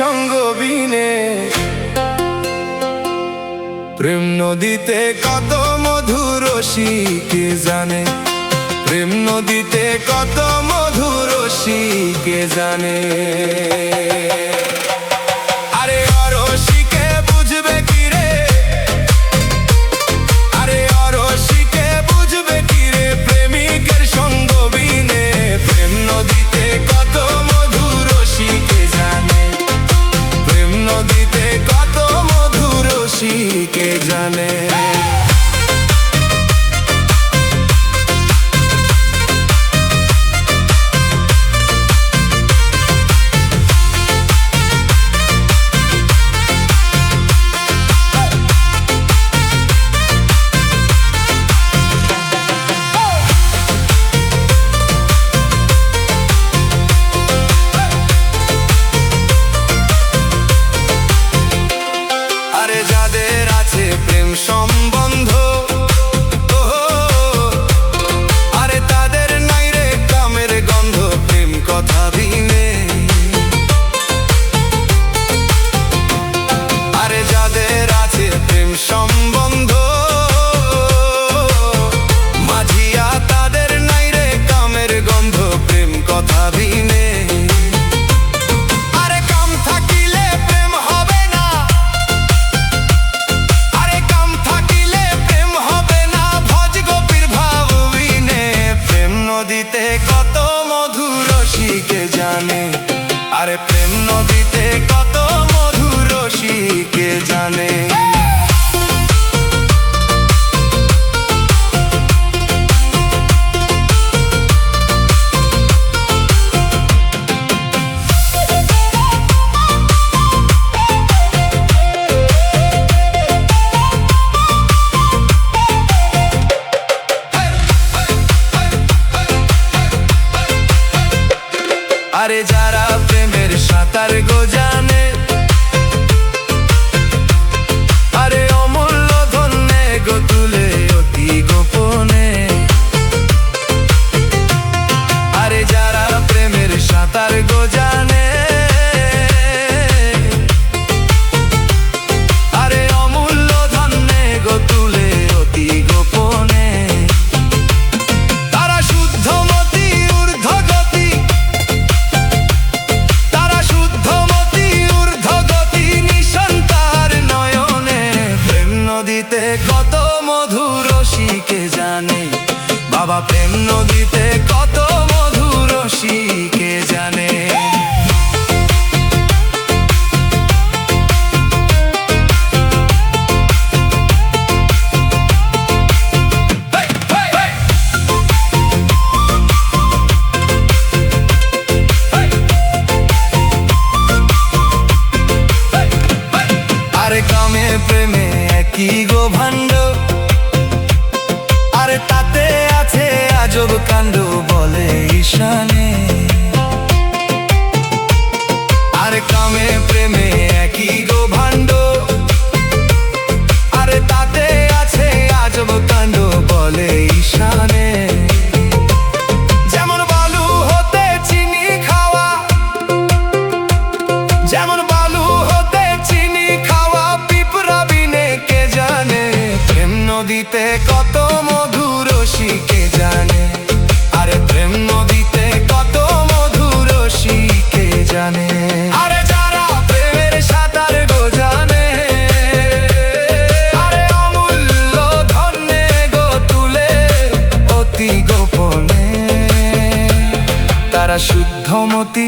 সঙ্গ বিনে। প্রেম নদীতে কত মধুর রসি কে জানে, প্রেম নদীতে কত মধুর রসি কে জানে। আরে অরসিকে বুঝবে কি রে, আরে অরসিকে বুঝবে কি রে, প্রেমিকের সঙ্গ বিনে। প্রেম নদীতে কত মধুর রসি কে জানে, প্রেম নদীতে কত মধুর রসি কে জানে। যাদের আছে প্রেম সম্বন্ধ, আরে তাদের নাই রে কামের গন্ধ প্রেম কথা বিনে। আরে যাদের আছে প্রেম সম্বন্ধ মাঝিয়া, তাদের নাই রে কামের গন্ধ প্রেম কথা বিনে। নদীতে কত মধুর রসি কে জানে, আরে প্রেম নদীতে কত মধুর রসি কে জানে। আরে যারা প্রেমের সাঁতার গো জানে, আরে অমূল্য ধন্যে গো তুলে অতি গোপনে। আরে যারা প্রেমের সাঁতার গো জানে, আরে অমূল্য ধন্যে গো তুলে অতি গোপনে। তারা শুদ্ধমতি ঊর্ধ্বগতি, নদীতে কত মধুর রসি কে জানে, বাবা প্রেম নদীতে কত মধুর রসি কে জানে। আরে কামে প্রেমে কি গো ভাণ্ড, আরে তাতে আছে আজব কাণ্ড বলে ঈশানে। আরে কামে প্রেমে একই গো ভাণ্ড, আরে তাতে আছে আজব কাণ্ড বলে ঈশানে। যেমন বালু হতে চিনি খাওয়া, যেমন বালু হতে চিনি খাওয়া পিঁপড়া বিনে কে জানে। প্রেম নদীতে কত মধুর রসি কে জানে, আরে প্রেম নদীতে কত মধুর রসি কে জানে। আরে যারা প্রেমের সাঁতার গো জানে, আরে অমূল্য ধন্যে গো তুলে অতি গোপনে। তারা শুদ্ধমতি